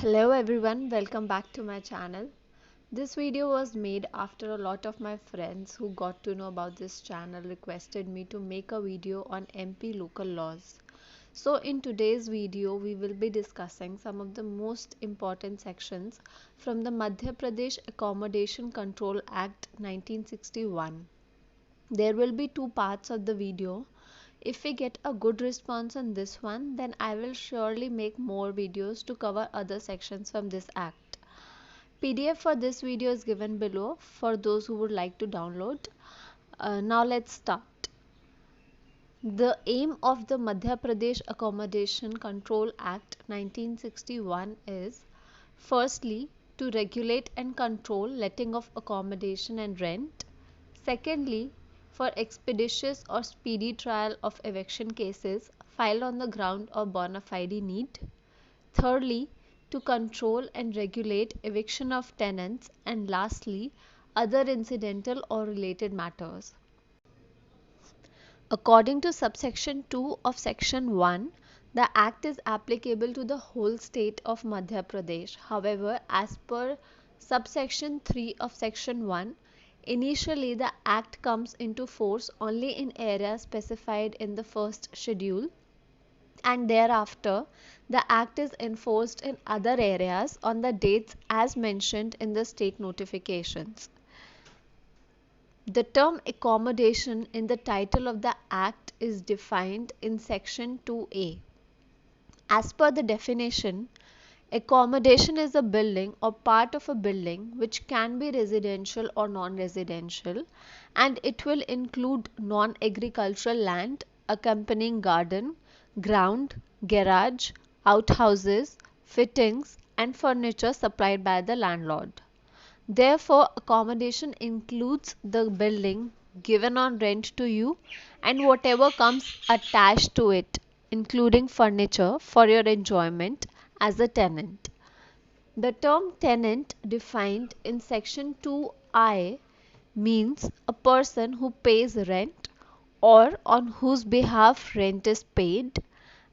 Hello everyone, welcome back to my channel. This video was made after a lot of my friends who got to know about this channel requested me to make a video on MP local laws. So in today's video we will be discussing some of the most important sections from the Madhya Pradesh Accommodation Control Act 1961. There will be two parts of the video. If we get a good response on this one, then I will surely make more videos to cover other sections from this act. PDF for this video is given below for those who would like to download. Now let's start. The aim of the Madhya Pradesh Accommodation Control Act 1961 is firstly to regulate and control letting of accommodation and rent. Secondly, for expeditious or speedy trial of eviction cases filed on the ground of bona fide need. Thirdly, to control and regulate eviction of tenants. And lastly, other incidental or related matters. According to subsection 2 of section 1, the act is applicable to the whole state of Madhya Pradesh. However, as per subsection 3 of section 1, initially the act comes into force only in areas specified in the first schedule, and thereafter the act is enforced in other areas on the dates as mentioned in the state notifications. The term accommodation in the title of the act is defined in section 2A. As per the definition, accommodation is a building or part of a building which can be residential or non-residential, and it will include non-agricultural land, accompanying garden, ground, garage, outhouses, fittings and furniture supplied by the landlord. Therefore, accommodation includes the building given on rent to you and whatever comes attached to it, including furniture for your enjoyment as a tenant. The term tenant defined in section 2I means a person who pays rent or on whose behalf rent is paid,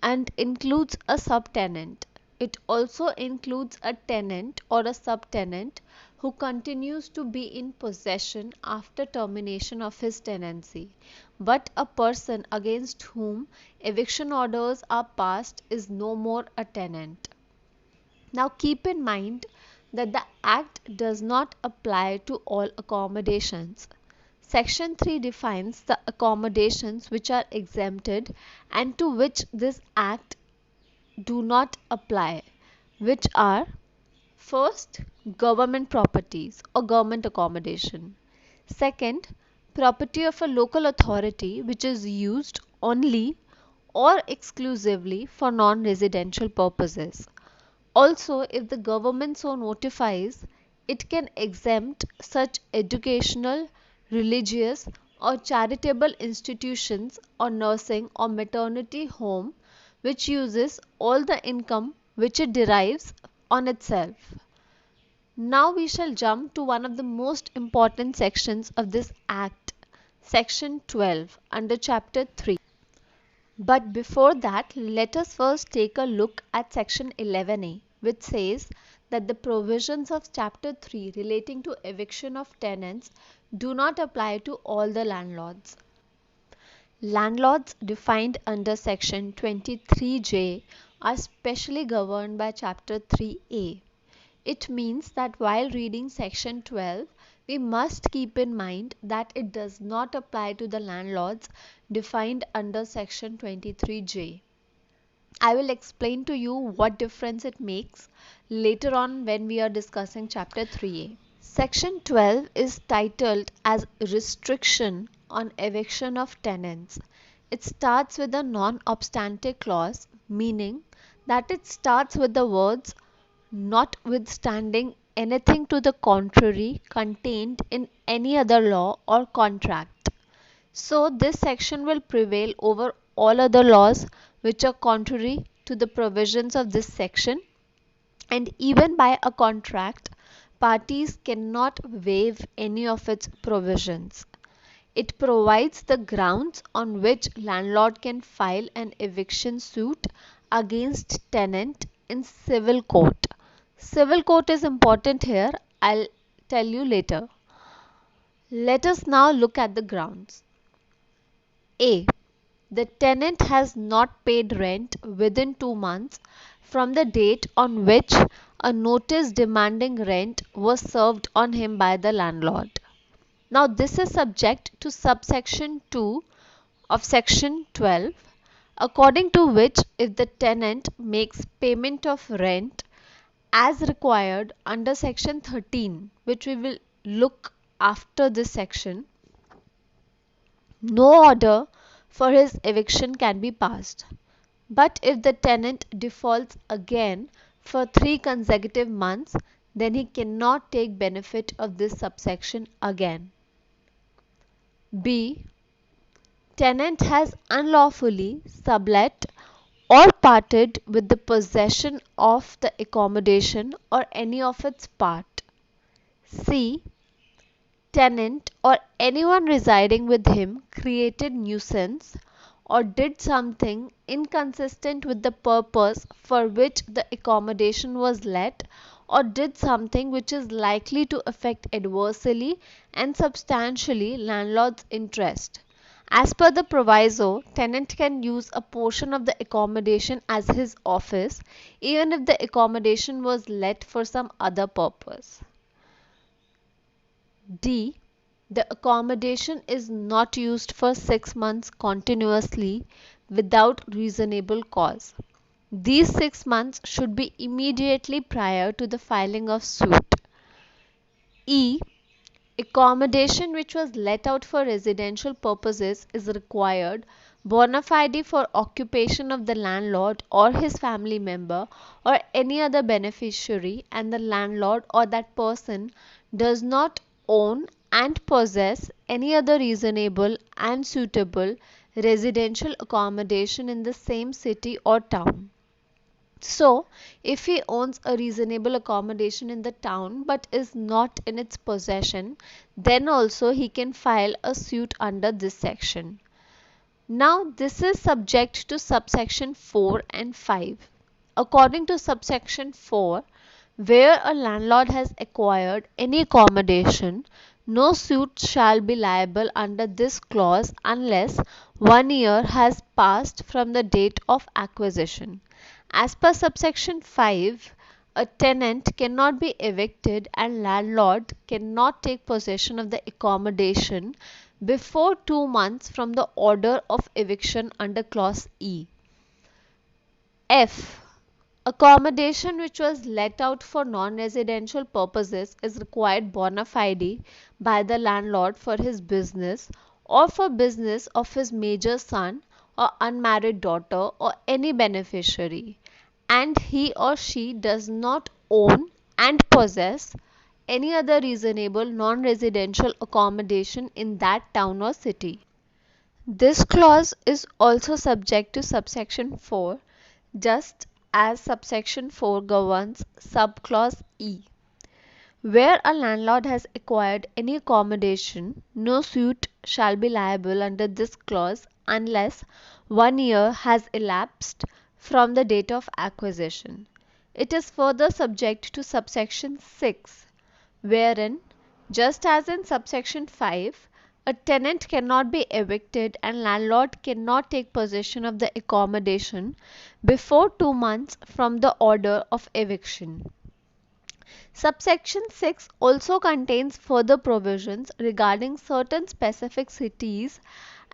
and includes a subtenant. It also includes a tenant or a subtenant who continues to be in possession after termination of his tenancy, but a person against whom eviction orders are passed is no more a tenant. Now keep in mind that the Act does not apply to all accommodations. Section 3 defines the accommodations which are exempted and to which this Act do not apply, which are: first, government properties or government accommodation; second, property of a local authority which is used only or exclusively for non-residential purposes. Also, if the government so notifies, it can exempt such educational, religious or charitable institutions or nursing or maternity home which uses all the income which it derives on itself. Now we shall jump to one of the most important sections of this Act, Section 12 under Chapter 3. But before that, let us first take a look at Section 11A, which says that the provisions of Chapter 3 relating to eviction of tenants do not apply to all the landlords. Landlords defined under Section 23J are specially governed by Chapter 3A. It means that while reading Section 12, we must keep in mind that it does not apply to the landlords defined under Section 23J. I will explain to you what difference it makes later on when we are discussing Chapter 3A. Section 12 is titled as Restriction on Eviction of Tenants. It starts with a non-obstante clause, meaning that it starts with the words notwithstanding anything to the contrary contained in any other law or contract. So this section will prevail over all other laws which are contrary to the provisions of this section, and even by a contract, parties cannot waive any of its provisions. It provides the grounds on which landlord can file an eviction suit against tenant in civil court. Civil court is important here. I'll tell you later. Let us now look at the grounds. A. The tenant has not paid rent within 2 months from the date on which a notice demanding rent was served on him by the landlord. Now, this is subject to subsection 2 of section 12, according to which if the tenant makes payment of rent as required under section 13, which we will look after this section, no order for his eviction can be passed. But if the tenant defaults again for 3 consecutive months, then he cannot take benefit of this subsection again. B. Tenant has unlawfully sublet or parted with the possession of the accommodation or any of its part. C. Tenant or anyone residing with him created nuisance or did something inconsistent with the purpose for which the accommodation was let, or did something which is likely to affect adversely and substantially landlord's interest. As per the proviso, tenant can use a portion of the accommodation as his office even if the accommodation was let for some other purpose. D. The accommodation is not used for 6 months continuously without reasonable cause. These 6 months should be immediately prior to the filing of suit. E. Accommodation which was let out for residential purposes is required bona fide for occupation of the landlord or his family member or any other beneficiary, and the landlord or that person does not own and possess any other reasonable and suitable residential accommodation in the same city or town. So, if he owns a reasonable accommodation in the town but is not in its possession, then also he can file a suit under this section. Now, this is subject to subsection 4 and 5. According to subsection 4, where a landlord has acquired any accommodation, no suit shall be liable under this clause unless 1 year has passed from the date of acquisition. As per subsection 5, a tenant cannot be evicted and landlord cannot take possession of the accommodation before 2 months from the order of eviction under clause E. F. Accommodation which was let out for non-residential purposes is required bona fide by the landlord for his business or for business of his major son or unmarried daughter or any beneficiary, and he or she does not own and possess any other reasonable non-residential accommodation in that town or city. This clause is also subject to subsection 4, just as subsection 4 governs subclause E. Where a landlord has acquired any accommodation, no suit shall be liable under this clause unless 1 year has elapsed from the date of acquisition. It is further subject to subsection 6, wherein, just as in subsection 5, a tenant cannot be evicted and landlord cannot take possession of the accommodation before 2 months from the order of eviction. Subsection 6 also contains further provisions regarding certain specific cities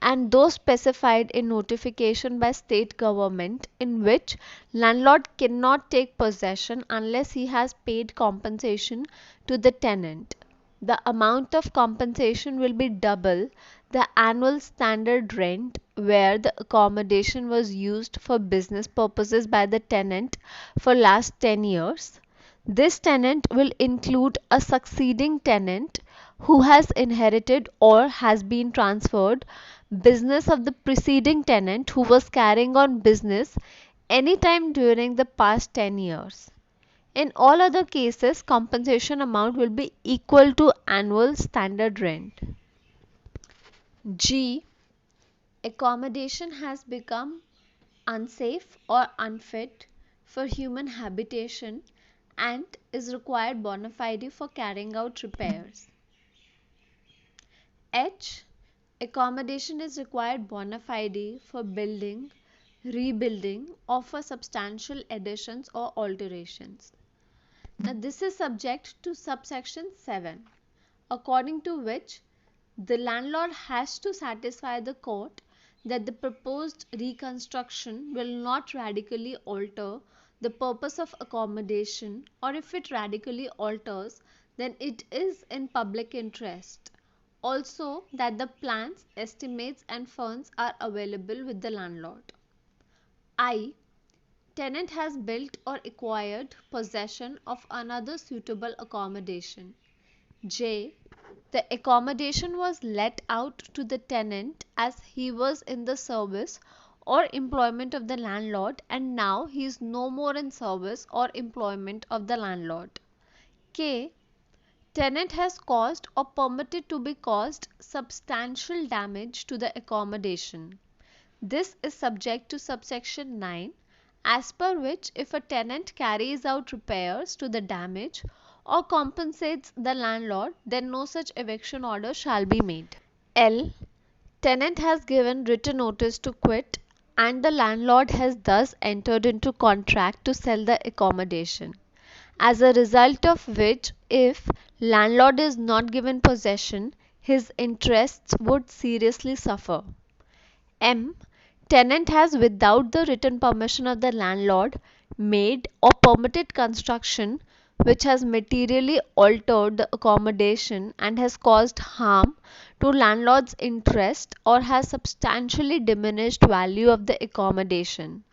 and those specified in notification by state government, in which landlord cannot take possession unless he has paid compensation to the tenant. The amount of compensation will be double the annual standard rent where the accommodation was used for business purposes by the tenant for last 10 years. This tenant will include a succeeding tenant who has inherited or has been transferred business of the preceding tenant who was carrying on business any time during the past 10 years. In all other cases, compensation amount will be equal to annual standard rent. G. Accommodation has become unsafe or unfit for human habitation and is required bona fide for carrying out repairs. H. Accommodation is required bona fide for building, rebuilding, or for substantial additions or alterations. Now, this is subject to subsection 7, according to which the landlord has to satisfy the court that the proposed reconstruction will not radically alter the purpose of accommodation, or if it radically alters, then it is in public interest. Also, that the plans, estimates and funds are available with the landlord. I. Tenant has built or acquired possession of another suitable accommodation. J. The accommodation was let out to the tenant as he was in the service or employment of the landlord, and now he is no more in service or employment of the landlord. K. Tenant has caused or permitted to be caused substantial damage to the accommodation. This is subject to subsection 9, as per which if a tenant carries out repairs to the damage or compensates the landlord, then no such eviction order shall be made. L. Tenant has given written notice to quit and the landlord has thus entered into contract to sell the accommodation, as a result of which if landlord is not given possession, his interests would seriously suffer. M. Tenant has without the written permission of the landlord made or permitted construction which has materially altered the accommodation and has caused harm to landlord's interest or has substantially diminished value of the accommodation.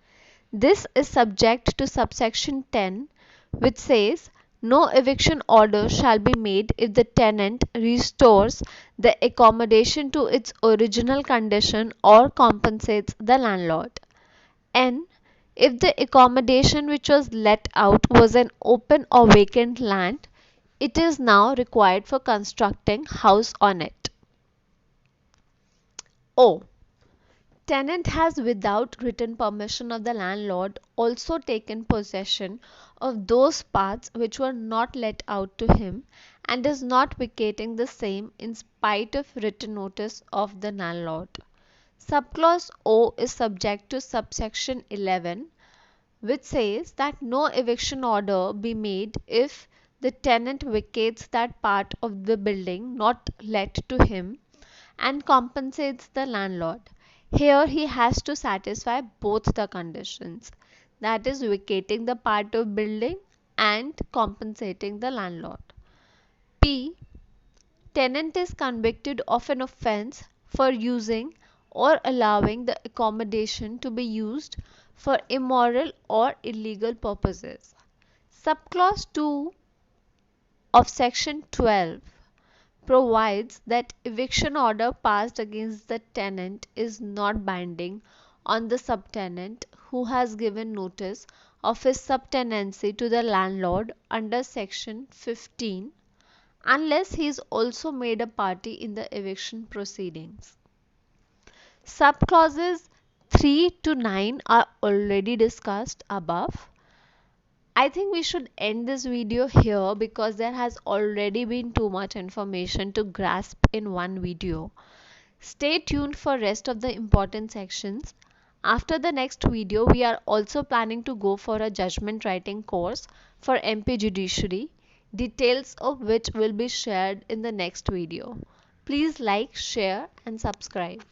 This is subject to subsection 10, which says no eviction order shall be made if the tenant restores the accommodation to its original condition or compensates the landlord. N. If the accommodation which was let out was an open or vacant land, it is now required for constructing house on it. O. Tenant has without written permission of the landlord also taken possession of those parts which were not let out to him and is not vacating the same in spite of written notice of the landlord. Subclause O is subject to subsection 11, which says that no eviction order be made if the tenant vacates that part of the building not let to him and compensates the landlord. Here he has to satisfy both the conditions, that is vacating the part of building and compensating the landlord. P. Tenant is convicted of an offence for using or allowing the accommodation to be used for immoral or illegal purposes. Subclause 2 of section 12 provides that eviction order passed against the tenant is not binding on the subtenant who has given notice of his subtenancy to the landlord under section 15 unless he is also made a party in the eviction proceedings. Subclauses 3 to 9 are already discussed above. I think we should end this video here because there has already been too much information to grasp in one video. Stay tuned for rest of the important sections. After the next video, we are also planning to go for a judgment writing course for MP Judiciary, details of which will be shared in the next video. Please like, share and subscribe.